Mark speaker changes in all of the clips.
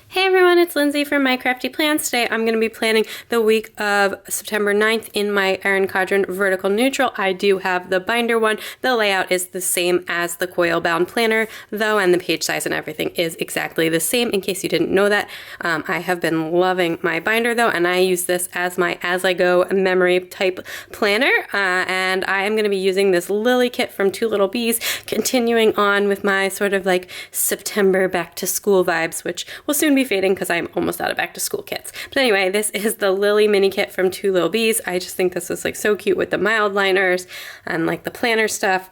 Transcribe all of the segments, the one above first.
Speaker 1: Hey everyone, it's Lindsay from My Crafty Plans. Today I'm going to be planning the week of September 9th in my Erin Condren vertical neutral. I do have the binder one. The layout is the same as the coil bound planner though, and the page size and everything is exactly the same in case you didn't know that. I have been loving my binder though, and I use this as my as I go memory type planner, and I am going to be using this Lily kit from Two Little Bees, continuing on with my sort of like September back to school vibes, which will soon be fading because I'm almost out of back to school kits. But anyway, this is the Lily mini kit from Two Little Bees. I just think this is like so cute with the mild liners and like the planner stuff.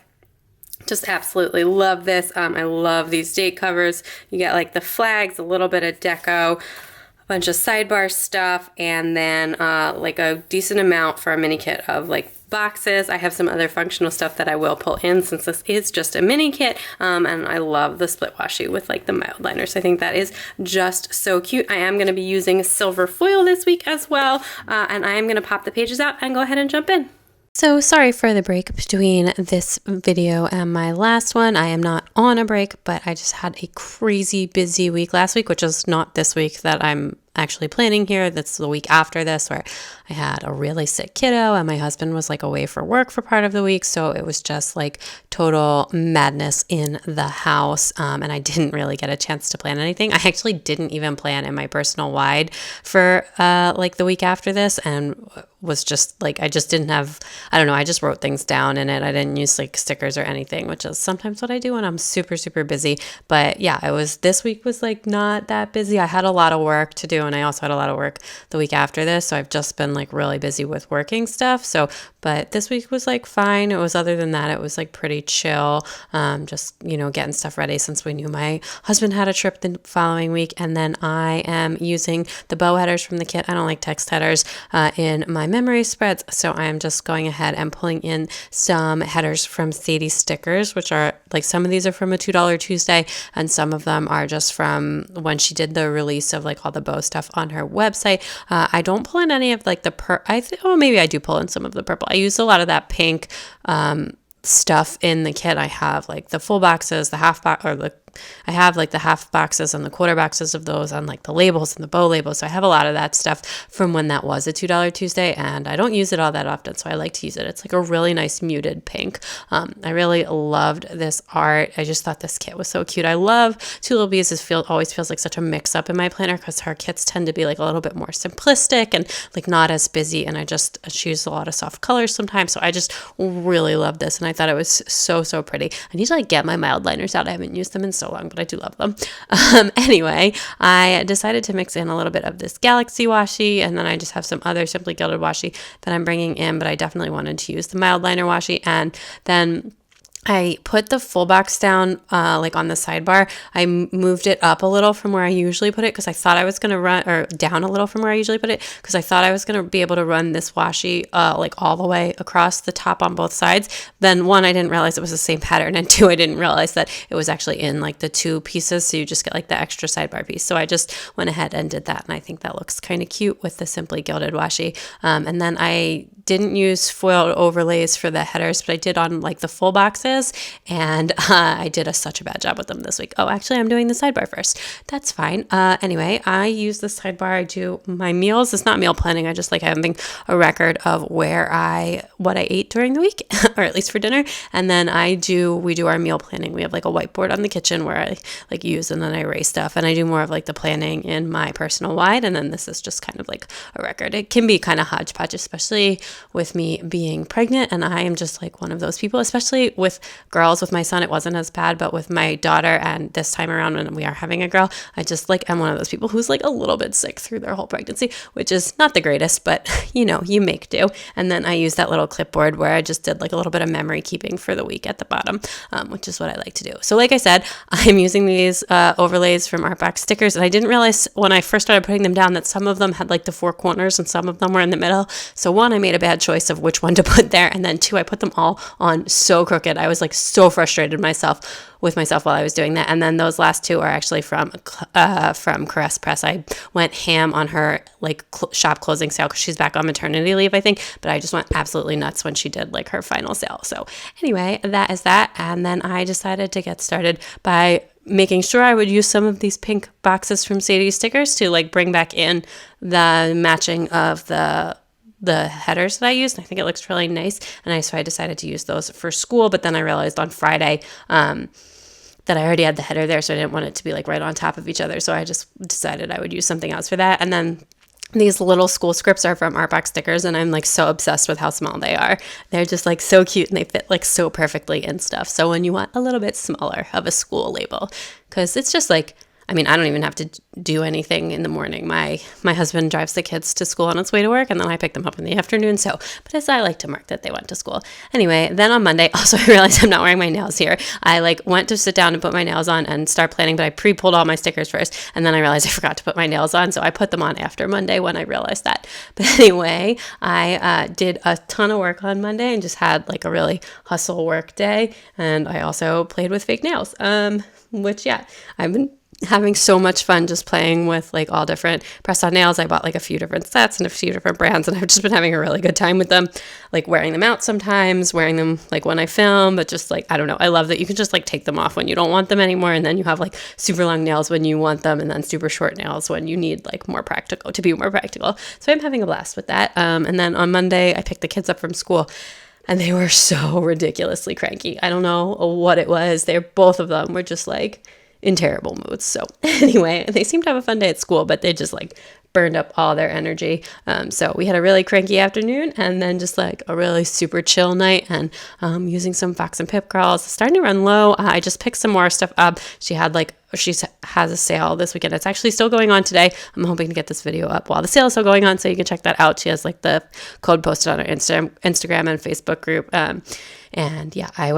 Speaker 1: Just absolutely love this. I love these date covers. You get like the flags, a little bit of deco, a bunch of sidebar stuff, and then like a decent amount for a mini kit of like boxes. I have some other functional stuff that I will pull in since this is just a mini kit, and I love the split washi with like the mild liners. I think that is just so cute. I am going to be using silver foil this week as well, and I am going to pop the pages out and go ahead and jump in. So sorry for the break between this video and my last one. I am not on a break, but I just had a crazy busy week last week, which is not this week that I'm actually planning here. That's the week after this, where I had a really sick kiddo and my husband was like away for work for part of the week. So it was just like total madness in the house. And I didn't really get a chance to plan anything. I actually didn't even plan in my personal wide for like the week after this, and was just like, I just didn't have, I don't know, I just wrote things down in it. I didn't use like stickers or anything, which is sometimes what I do when I'm super, super busy. But yeah, this week was like not that busy. I had a lot of work to do, and I also had a lot of work the week after this. So I've just been like really busy with working stuff. So, but this week was like fine. It was, other than that, it was like pretty chill. Just, you know, getting stuff ready since we knew my husband had a trip the following week. And then I am using the bow headers from the kit. I don't like text headers in my memory spreads. So I am just going ahead and pulling in some headers from Sadie Stickers, which are like, some of these are from a $2 Tuesday, and some of them are just from when she did the release of like all the bow stuff on her website. I don't pull in any of like the maybe I do pull in some of the purple. I use a lot of that pink stuff in the kit. I have like the full boxes, the half box, or I have like the half boxes and the quarter boxes of those on like the labels and the bow labels. So I have a lot of that stuff from when that was a $2 Tuesday, and I don't use it all that often, so I like to use it. It's like a really nice muted pink. I really loved this art. I just thought this kit was so cute. I love Two Little Bees. Always feels like such a mix up in my planner because her kits tend to be like a little bit more simplistic and like not as busy, and she uses a lot of soft colors sometimes. So I just really love this, and I thought it was so, so pretty. I need to like get my mild liners out. I haven't used them in so long, but I do love them. Anyway, I decided to mix in a little bit of this Galaxy washi, and then I just have some other Simply Gilded washi that I'm bringing in, but I definitely wanted to use the mild liner washi. And then I put the full box down like on the sidebar. I moved it up a little from where I usually put it because I thought I was going to run, or down a little from where I usually put it, because I thought I was going to be able to run this washi like all the way across the top on both sides. Then one, I didn't realize it was the same pattern, and two, I didn't realize that it was actually in like the two pieces, so you just get like the extra sidebar piece. So I just went ahead and did that, and I think that looks kind of cute with the Simply Gilded washi. And then I didn't use foil overlays for the headers, but I did on like the full boxes, and I did such a bad job with them this week. Oh, actually, I'm doing the sidebar first. That's fine. Anyway, I use the sidebar. I do my meals. It's not meal planning. I just like having a record of what I ate during the week, or at least for dinner. And then we do our meal planning. We have like a whiteboard on the kitchen where I like use, and then I erase stuff, and I do more of like the planning in my personal wide. And then this is just kind of like a record. It can be kind of hodgepodge, especially with me being pregnant, and I am just like one of those people, especially with girls. With my son, it wasn't as bad, but with my daughter, and this time around when we are having a girl, I just like am one of those people who's like a little bit sick through their whole pregnancy, which is not the greatest, but you know, you make do. And then I use that little clipboard where I just did like a little bit of memory keeping for the week at the bottom, which is what I like to do. So like I said, I'm using these overlays from Artbox Stickers, and I didn't realize when I first started putting them down that some of them had like the four corners and some of them were in the middle. So one, I made a bad choice of which one to put there, and then two, I put them all on so crooked. I was like so frustrated with myself while I was doing that. And then those last two are actually from Caress Press. I went ham on her like shop closing sale because she's back on maternity leave, I think, but I just went absolutely nuts when she did like her final sale. So anyway, that is that. And then I decided to get started by making sure I would use some of these pink boxes from Sadie's Stickers to like bring back in the matching of the headers that I used. I think it looks really nice. And so I decided to use those for school. But then I realized on Friday that I already had the header there, so I didn't want it to be like right on top of each other. So I just decided I would use something else for that. And then these little school scripts are from Artbox Stickers, and I'm like so obsessed with how small they are. They're just like so cute, and they fit like so perfectly and stuff. So when you want a little bit smaller of a school label, because it's just like, I mean, I don't even have to do anything in the morning. My husband drives the kids to school on its way to work, and then I pick them up in the afternoon. So, but as I like to mark that they went to school. Anyway, then on Monday, also I realized I'm not wearing my nails here. I like went to sit down and put my nails on and start planning, but I pre-pulled all my stickers first, and then I realized I forgot to put my nails on, so I put them on after Monday when I realized that. But anyway, I did a ton of work on Monday and just had like a really hustle work day, and I also played with fake nails, which yeah, I've been having so much fun just playing with like all different press-on nails. I bought like a few different sets and a few different brands, and I've just been having a really good time with them, like wearing them out sometimes, wearing them like when I film, but just like, I don't know, I love that you can just like take them off when you don't want them anymore, and then you have like super long nails when you want them, and then super short nails when you need like more practical, to be more practical. So I'm having a blast with that. And then on Monday, I picked the kids up from school, and they were so ridiculously cranky. I don't know what it was. Both of them were just like in terrible moods. So anyway, they seemed to have a fun day at school, but they just like burned up all their energy. So we had a really cranky afternoon, and then just like a really super chill night, and using some Fox and Pip Girls. Starting to run low. I just picked some more stuff up. She has a sale this weekend. It's actually still going on today. I'm hoping to get this video up while the sale is still going on, so you can check that out. She has like the code posted on her Instagram and Facebook group. And yeah, I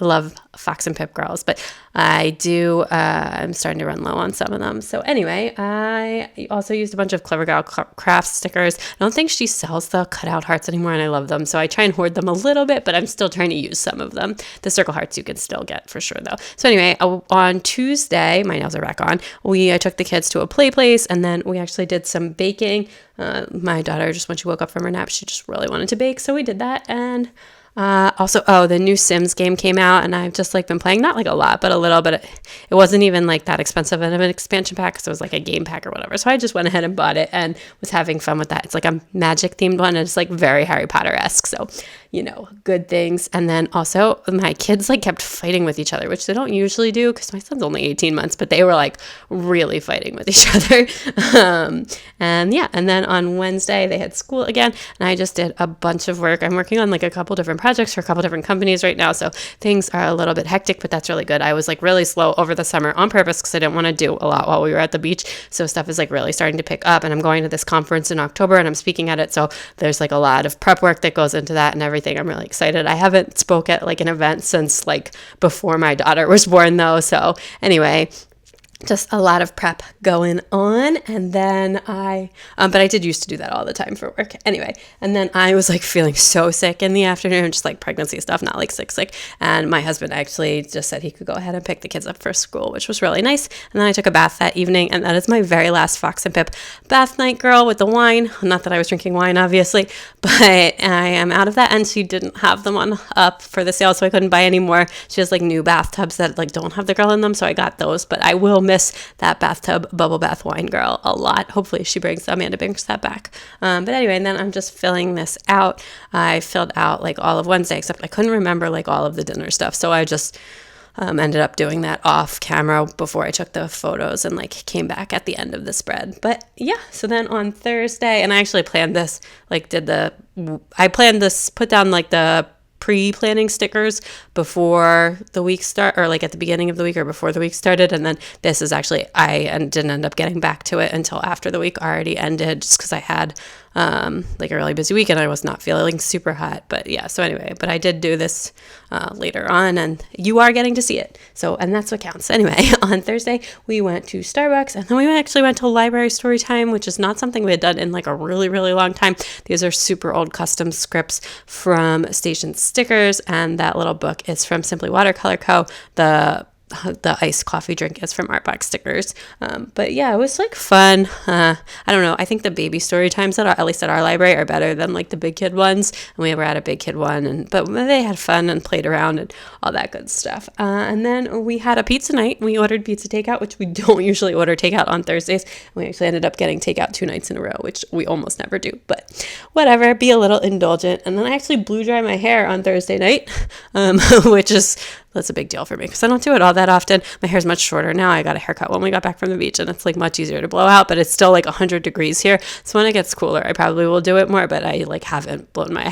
Speaker 1: love Fox and Pip Girls, but I'm starting to run low on some of them. So anyway, I also used a bunch of Clever Gal Crafts stickers. I don't think she sells the cutout hearts anymore, and I love them. So I try and hoard them a little bit, but I'm still trying to use some of them. The circle hearts you can still get for sure though. So anyway, on Tuesday, my nails are back on. I took the kids to a play place, and then we actually did some baking. My daughter, just when she woke up from her nap, she just really wanted to bake. So we did that. And the new Sims game came out, and I've just like been playing, not like a lot, but a little bit. It wasn't even like that expensive of an expansion pack, so it was like a game pack or whatever. So I just went ahead and bought it and was having fun with that. It's like a magic themed one, and it's like very Harry Potter-esque. So, good things. And then also my kids like kept fighting with each other, which they don't usually do because my son's only 18 months, but they were like really fighting with each other. And then on Wednesday they had school again, and I just did a bunch of work. I'm working on like a couple different projects for a couple different companies right now, so things are a little bit hectic, but that's really good. I was like really slow over the summer on purpose because I didn't want to do a lot while we were at the beach, so stuff is like really starting to pick up, and I'm going to this conference in October and I'm speaking at it, so there's like a lot of prep work that goes into that and everything. I'm really excited. I haven't spoke at like an event since like before my daughter was born though, so anyway, just a lot of prep going on. And then but I did used to do that all the time for work anyway. And then I was like feeling so sick in the afternoon, just like pregnancy stuff, not like sick. And my husband actually just said he could go ahead and pick the kids up for school, which was really nice. And then I took a bath that evening, and that is my very last Fox and Pip bath night, girl, with the wine. Not that I was drinking wine, obviously, but I am out of that. And she didn't have them on up for the sale, so I couldn't buy any more. She has like new bathtubs that like don't have the girl in them, so I got those, but I will miss that bathtub bubble bath wine girl a lot. Hopefully Amanda brings that back. But anyway, and then I'm just filling this out. I filled out like all of Wednesday, except I couldn't remember like all of the dinner stuff, so I just ended up doing that off camera before I took the photos and like came back at the end of the spread. But yeah, so then on Thursday, and I actually planned this, like put down like the pre-planning stickers before the week start, or like at the beginning of the week or before the week started. And then this is actually, didn't end up getting back to it until after the week already ended, just because I had like a really busy week and I was not feeling super hot. But yeah, so anyway, but I did do this later on, and you are getting to see it. So, and that's what counts. Anyway, on Thursday, we went to Starbucks, and then we actually went to library story time, which is not something we had done in like a really, really long time. These are super old custom scripts from Station Stickers, and that little book is from Simply Watercolor Co. The the iced coffee drink is from Artbox Stickers. But yeah, it was like fun. I don't know. I think the baby story times at least at our library are better than like the big kid ones. And we were at a big kid one, but they had fun and played around and all that good stuff. And then we had a pizza night. We ordered pizza takeout, which we don't usually order takeout on Thursdays. We actually ended up getting takeout 2 nights in a row, which we almost never do, but whatever, be a little indulgent. And then I actually blew dry my hair on Thursday night, that's a big deal for me because I don't do it all that often. My hair's much shorter now. I got a haircut when we got back from the beach, and it's like much easier to blow out, but it's still like 100 degrees here. So when it gets cooler, I probably will do it more, but I like hadn't blown my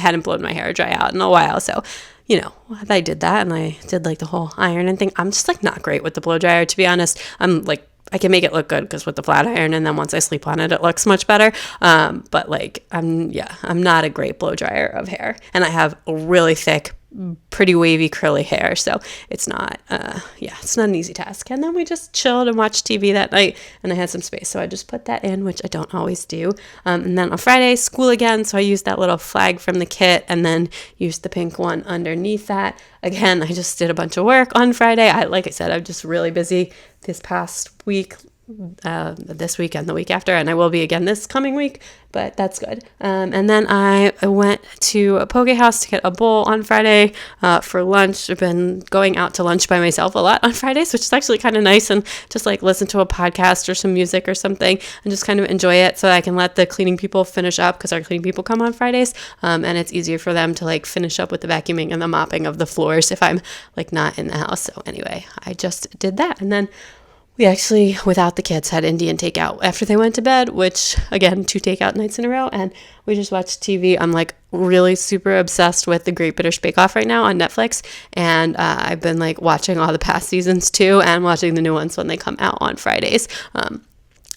Speaker 1: hair dry out in a while. So, I did that, and I did like the whole ironing thing. I'm just like not great with the blow dryer, to be honest. I'm like, I can make it look good because with the flat iron, and then once I sleep on it, it looks much better. But like, I'm not a great blow dryer of hair, and I have a really thick, pretty wavy curly hair, so it's not an easy task. And then we just chilled and watched TV that night, and I had some space, so I just put that in, which I don't always do. And then on Friday, school again, so I used that little flag from the kit and then used the pink one underneath that. Again, I just did a bunch of work on Friday. Like I said, I'm just really busy this past week, this week and the week after, and I will be again this coming week, but that's good. And then I went to a poke house to get a bowl on Friday for lunch. I've been going out to lunch by myself a lot on Fridays, which is actually kind of nice, and just like listen to a podcast or some music or something and just kind of enjoy it so I can let the cleaning people finish up, because our cleaning people come on Fridays, and it's easier for them to like finish up with the vacuuming and the mopping of the floors if I'm like not in the house. So anyway, I just did that, and then we actually, without the kids, had Indian takeout after they went to bed, which, again, 2 takeout nights in a row, and we just watched TV. I'm, like, really super obsessed with the Great British Bake Off right now on Netflix, and I've been, like, watching all the past seasons, too, and watching the new ones when they come out on Fridays.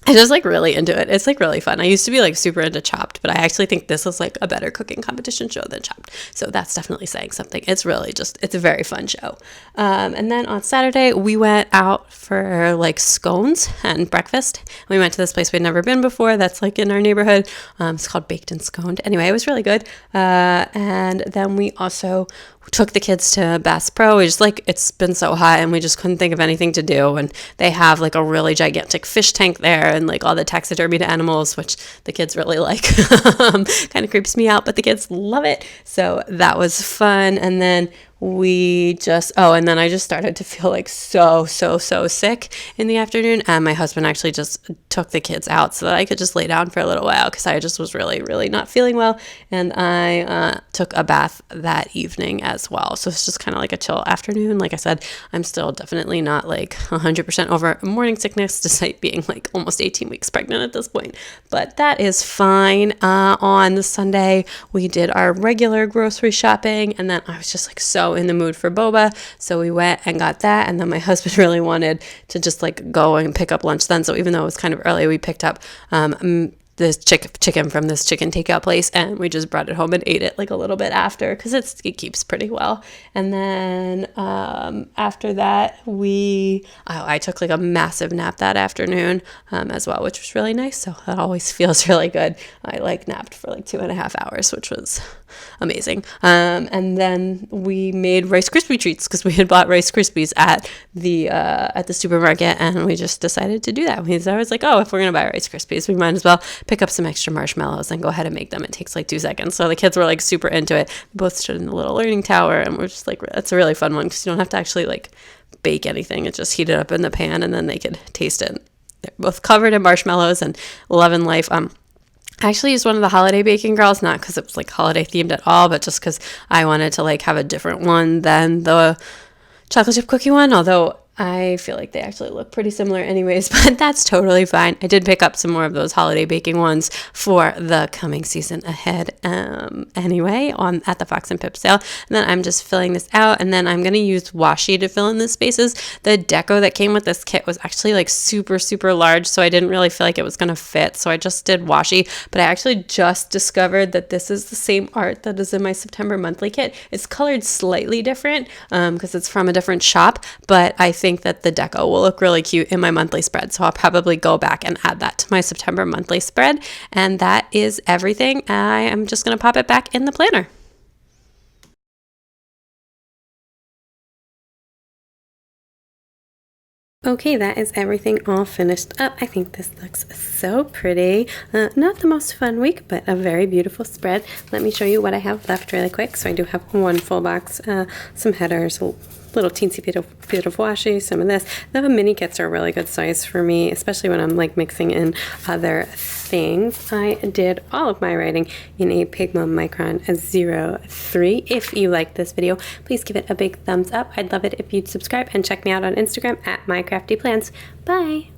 Speaker 1: I'm just like really into it. It's like really fun. I used to be like super into Chopped, but I actually think this is like a better cooking competition show than Chopped. So that's definitely saying something. It's really it's a very fun show. And then on Saturday, we went out for like scones and breakfast. We went to this place we'd never been before. That's like in our neighborhood. It's called Baked and Sconed. Anyway, it was really good. And then we also took the kids to Bass Pro. We just like, it's been so hot and we just couldn't think of anything to do. And they have like a really gigantic fish tank there and like all the taxidermied animals, which the kids really like. Kind of creeps me out, but the kids love it. So that was fun. And then and then I just started to feel like so sick in the afternoon, and my husband actually just took the kids out so that I could just lay down for a little while because I just was really not feeling well, and I took a bath that evening as well. So it's just kind of like a chill afternoon. Like I said, I'm still definitely not like 100% over morning sickness despite being like almost 18 weeks pregnant at this point, but that is fine. On the Sunday, we did our regular grocery shopping, and then I was just like so in the mood for boba, so we went and got that. And then my husband really wanted to just like go and pick up lunch then, so even though it was kind of early, we picked up this chicken from this chicken takeout place, and we just brought it home and ate it like a little bit after because it keeps pretty well. And then after that, I took like a massive nap that afternoon as well, which was really nice. So that always feels really good. I like napped for like 2.5 hours, which was amazing. And then we made Rice Krispie treats because we had bought Rice Krispies at the supermarket, and we just decided to do that. I was like, oh, if we're gonna buy Rice Krispies, we might as well pick up some extra marshmallows and go ahead and make them. It takes like 2 seconds. So the kids were like super into it. We both stood in the little learning tower, and we're just like, that's a really fun one because you don't have to actually like bake anything. It's just heat it up in the pan and then they could taste it. They're both covered in marshmallows and loving life. I actually used one of the holiday baking girls, not because it was like holiday themed at all, but just because I wanted to like have a different one than the chocolate chip cookie one, although I feel like they actually look pretty similar anyways, but that's totally fine. I did pick up some more of those holiday baking ones for the coming season ahead anyway at the Fox and Pip sale. And then I'm just filling this out, and then I'm going to use washi to fill in the spaces. The deco that came with this kit was actually like super large, so I didn't really feel like it was going to fit, so I just did washi. But I actually just discovered that this is the same art that is in my September monthly kit. It's colored slightly different because it's from a different shop, but I think that the deco will look really cute in my monthly spread, so I'll probably go back and add that to my September monthly spread. And that is everything. I am just going to pop it back in the planner. Okay, that is everything all finished up. I think this looks so pretty. Not the most fun week, but a very beautiful spread. Let me show you what I have left really quick. So I do have one full box, some headers, a little teensy bit of washi, some of this. The mini kits are a really good size for me, especially when I'm like mixing in other things. I did all of my writing in a Pigma Micron 03. If you like this video, please give it a big thumbs up. I'd love it if you'd subscribe and check me out on Instagram at mycraftyplans. Bye!